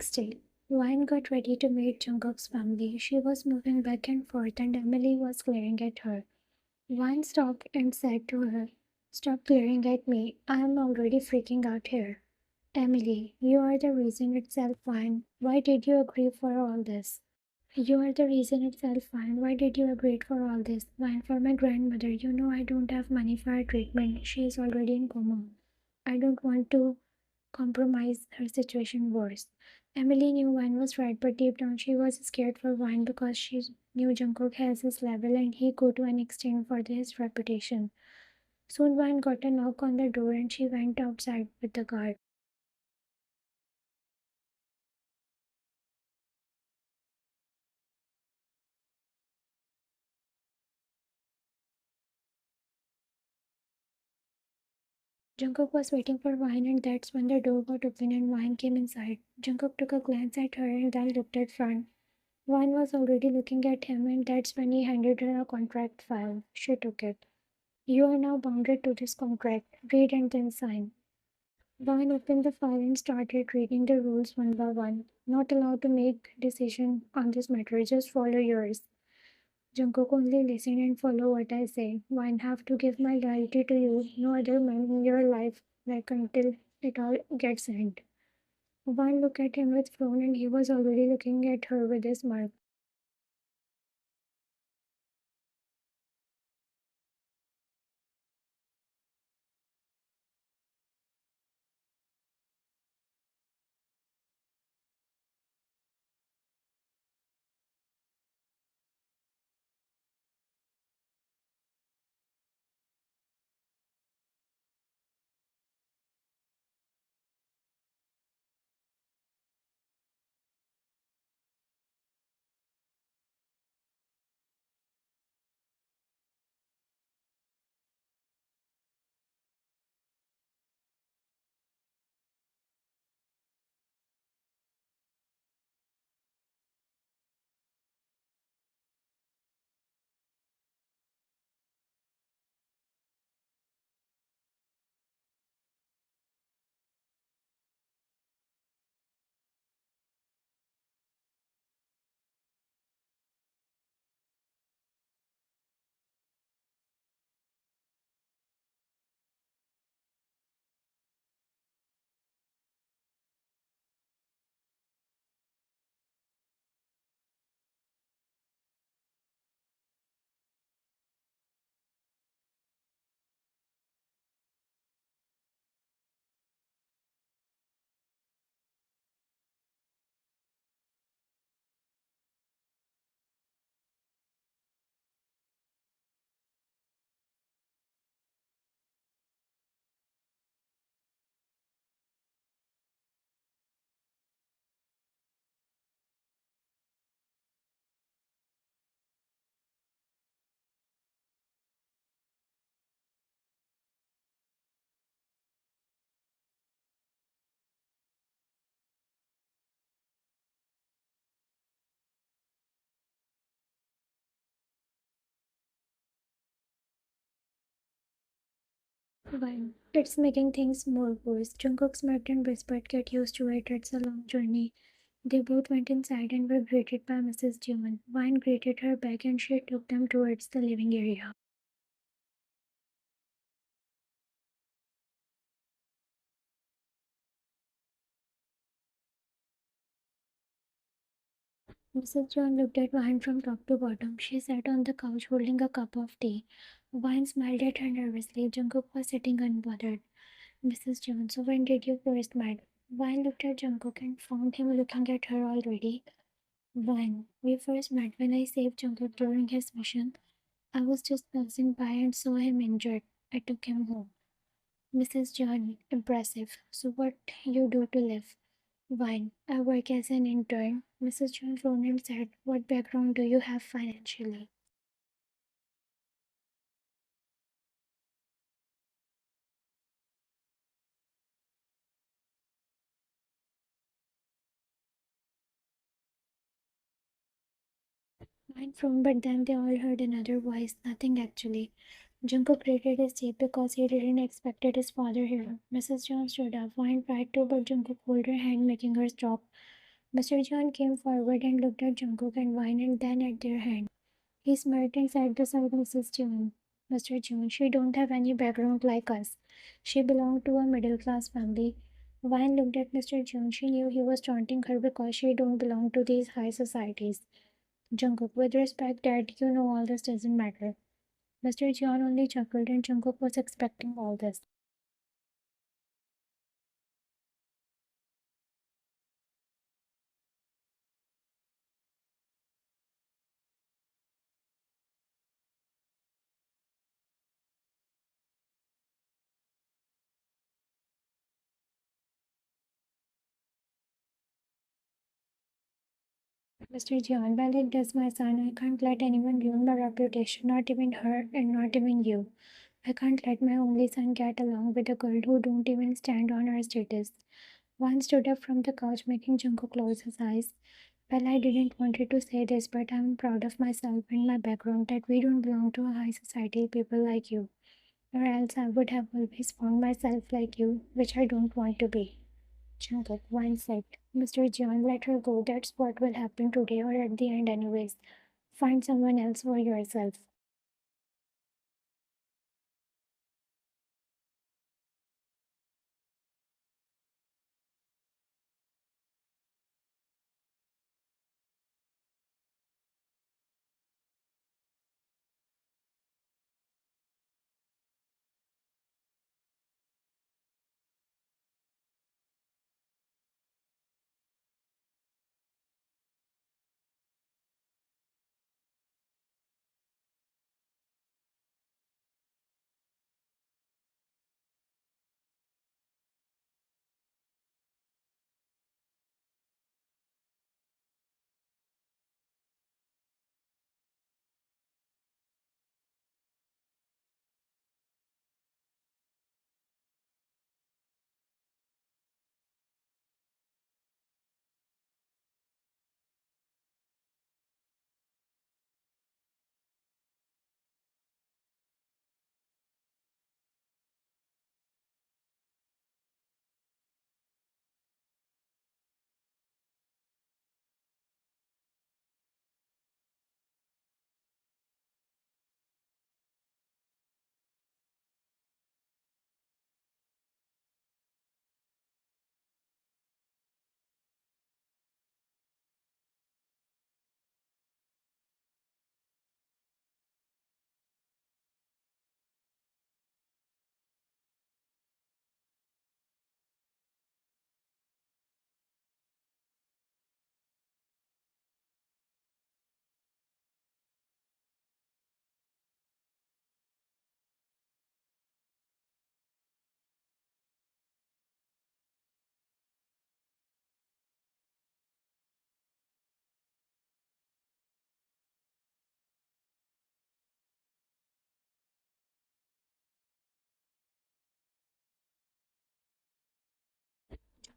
next day, Wine got ready to meet Jungkook's family. She was moving back and forth, and Emily was glaring at her. Wine stopped and said to her, "Stop glaring at me. I am already freaking out here." "Emily, you are the reason itself, Wine. Why did you agree for all this?" "You are the reason itself, Wine. Why did you agree for all this?" "Wine, for my grandmother. You know I don't have money for her treatment. She is already in coma. I don't want to compromise her situation worse." Emily knew Wine was right, but deep down she was scared for Wine because she knew Jungkook has his level and he go to an extent for his reputation. Soon Wine got a knock on the door and she went outside with the guard. Jungkook was waiting for Wine, and that's when the door got open and Wine came inside. Jungkook took a glance at her and then looked at Fran. Wine was already looking at him, and that's when he handed her a contract file. She took it. "You are now bounded to this contract. Read and then sign." Wine opened the file and started reading the rules one by one. "Not allowed to make decision on this matter. Just follow yours." Jungkook only listen and follow what I say. Wine have to give my loyalty to you. No other man in your life, like until it all gets end. Wine looked at him with frown and he was already looking at her with a smile. Wine. "It's making things more worse." Jungkook smirked and whispered, "Get used to it. It's a long journey." They both went inside and were greeted by Mrs. June. Wine greeted her back and she took them towards the living area. Mrs. John looked at Wine from top to bottom. She sat on the couch holding a cup of tea. Wine smiled at her nervously. Jungkook was sitting unbothered. "Mrs. John, so when did you first meet?" Wine looked at Jungkook and found him looking at her already. "Wine, we first met when I saved Jungkook during his mission. I was just passing by and saw him injured. I took him home." "Mrs. John, impressive. So what you do to live?" "Wine, I work as an intern." Mrs. John frowned and said, "What background do you have financially?" Wine frowned, but then they all heard another voice. "Nothing actually." Jungkook gritted his teeth because he didn't expect his father here. Mrs. John stood up. Wine tried to, but Jungkook pulled her hand, making her stop. Mr. John came forward and looked at Jungkook and Vine and then at their hand. He smirked and sat beside Mrs. John. Mr. John, she don't have any background like us. She belonged to a middle class family. Vine looked at Mr. John. She knew he was taunting her because she don't belong to these high societies. Jungkook, with respect, Dad, you know all this doesn't matter. Mr. John only chuckled and Jungkook was expecting all this. Mr. John, well, it does, my son. I can't let anyone ruin my reputation, not even her and not even you. I can't let my only son get along with a girl who don't even stand on her status. One stood up from the couch, making Jungkook close his eyes. Well, I didn't wanted to say this, but I'm proud of myself and my background that we don't belong to a high society people like you. Or else I would have always found myself like you, which I don't want to be. Jungkook once said, Mr. John, let her go. That's what will happen today or at the end anyways. Find someone else for yourself.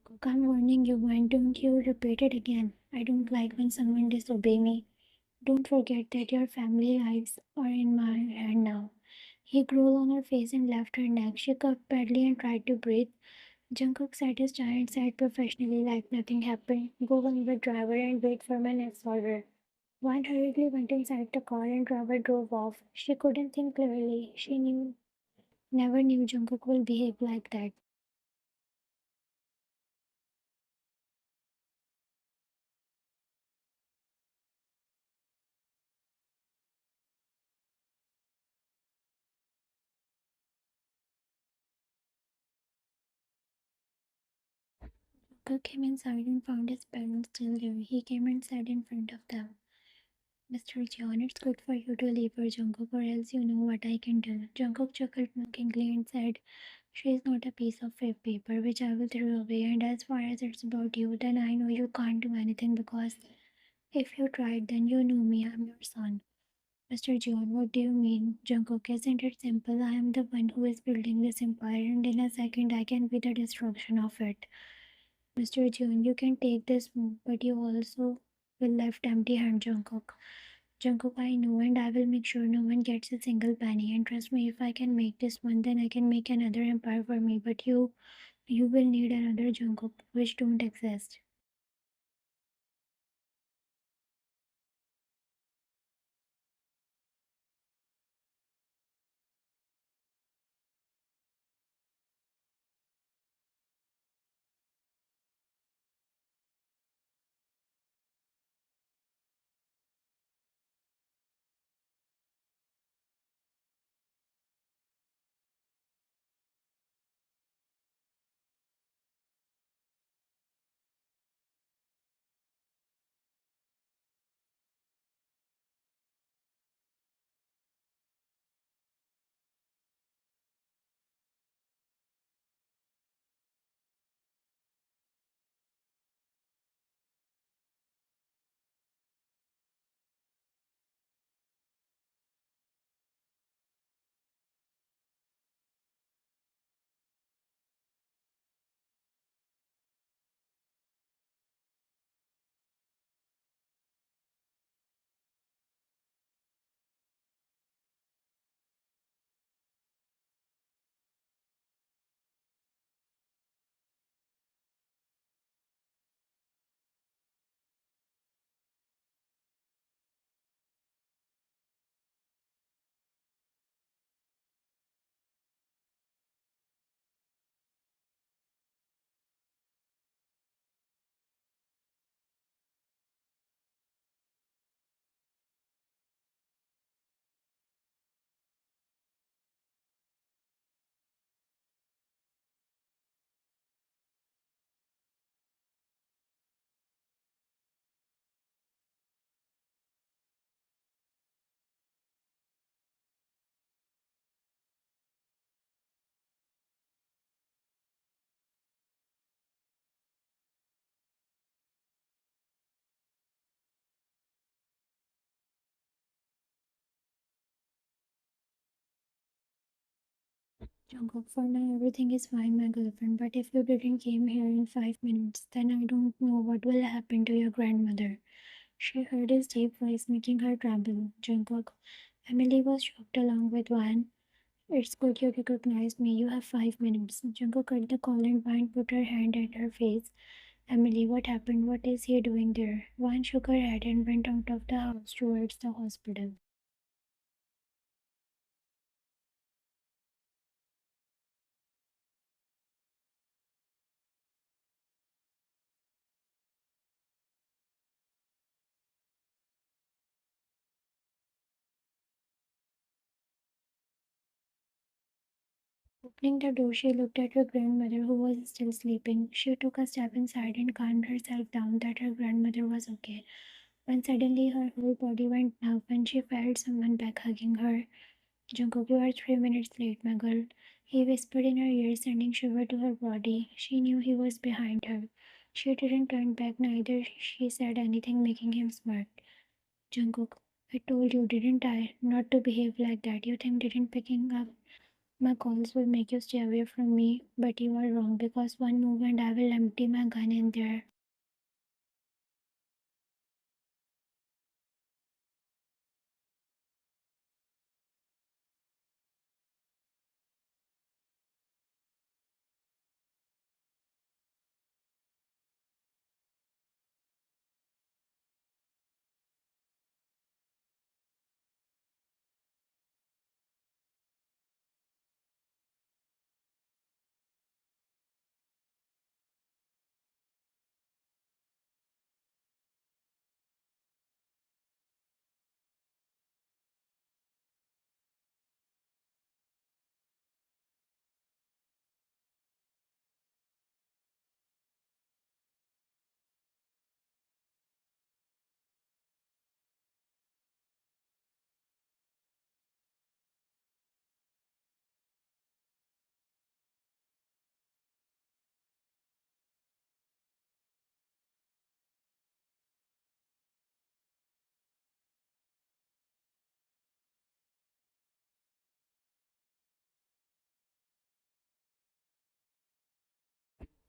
Jungkook, I'm warning you, and don't you repeat it again. I don't like when someone disobey me. Don't forget that your family lives are in my hand now. He grew on her face and left her neck. She coughed badly and tried to breathe. Jungkook sat his giant side professionally like nothing happened. Go on with driver and wait for my next order. One hurriedly went inside the car and driver drove off. She couldn't think clearly. She never knew Jungkook will behave like that. Jungkook came inside and found his parents still there. He came and sat in front of them. Mr. John, it's good for you to leave her, Jungkook, or else you know what I can do. Jungkook chuckled mockingly and said, she is not a piece of fake paper which I will throw away, and as far as it's about you, then I know you can't do anything because if you tried, then you know me, I'm your son. Mr. John, what do you mean? Jungkook, isn't it simple? I am the one who is building this empire, and in a second I can be the destruction of it. Mr. John, you can take this move, but you also will left empty hand, Jungkook. Jungkook, I know, and I will make sure no one gets a single penny. And trust me, if I can make this one, then I can make another empire for me. But you will need another Jungkook, which don't exist. Jungkook, for now everything is fine, my girlfriend, but if you didn't came here in 5 minutes, then I don't know what will happen to your grandmother. She heard his deep voice making her tremble. Jungkook. Emily was shocked along with Wan. It's good you recognized me. You have 5 minutes. Jungkook cut the call and Wan put her hand at her face. Emily, what happened? What is he doing there? Wan shook her head and went out of the house towards the hospital. Opening the door, she looked at her grandmother, who was still sleeping. She took a step inside and calmed herself down that her grandmother was okay. When suddenly her whole body went numb and she felt someone back hugging her. Jungkook, you are 3 minutes late, my girl. He whispered in her ear, sending shiver to her body. She knew he was behind her. She didn't turn back, neither she said anything, making him smart. Jungkook, I told you, didn't I, not to behave like that. You think didn't picking up my calls will make you stay away from me, but you are wrong because one move and I will empty my gun in there.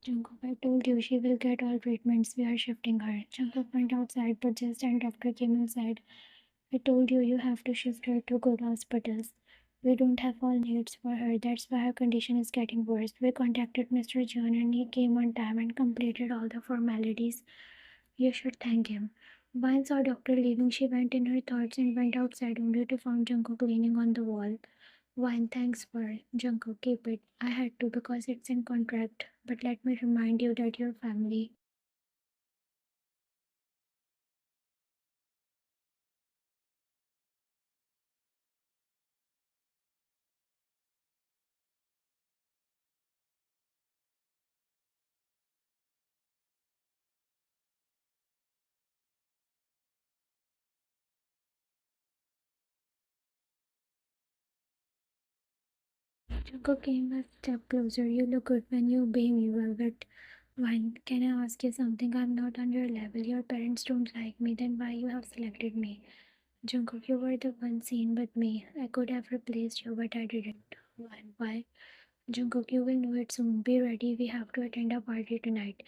Jungkook, I told you she will get all treatments. We are shifting her. Jungkook went outside, but just then doctor came inside. I told you you have to shift her to good hospitals. We don't have all needs for her. That's why her condition is getting worse. We contacted Mr. John and he came on time and completed all the formalities. You should thank him. Once saw doctor leaving, she went in her thoughts and went outside only to find Jungkook leaning on the wall. Wine, thanks for Jungkook. Keep it. I had to because it's in contract. But let me remind you that your family. Jungkook came a step closer. You look good when you obey me, Velvet. Wine, can I ask you something? I'm not on your level. Your parents don't like me. Then why you have selected me? Jungkook, you were the one seen with me. I could have replaced you, but I didn't. Wine, why? Jungkook, you will know it soon. Be ready. We have to attend a party tonight.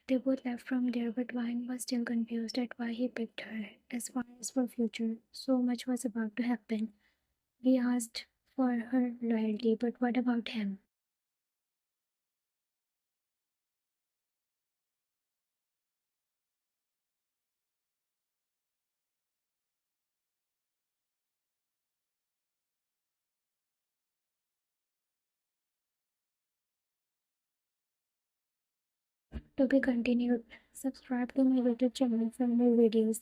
They both left from there, but Wine was still confused at why he picked her. As far as for future, so much was about to happen. We asked for her loyalty, but what about him? To be continued, subscribe to my YouTube channel for more videos.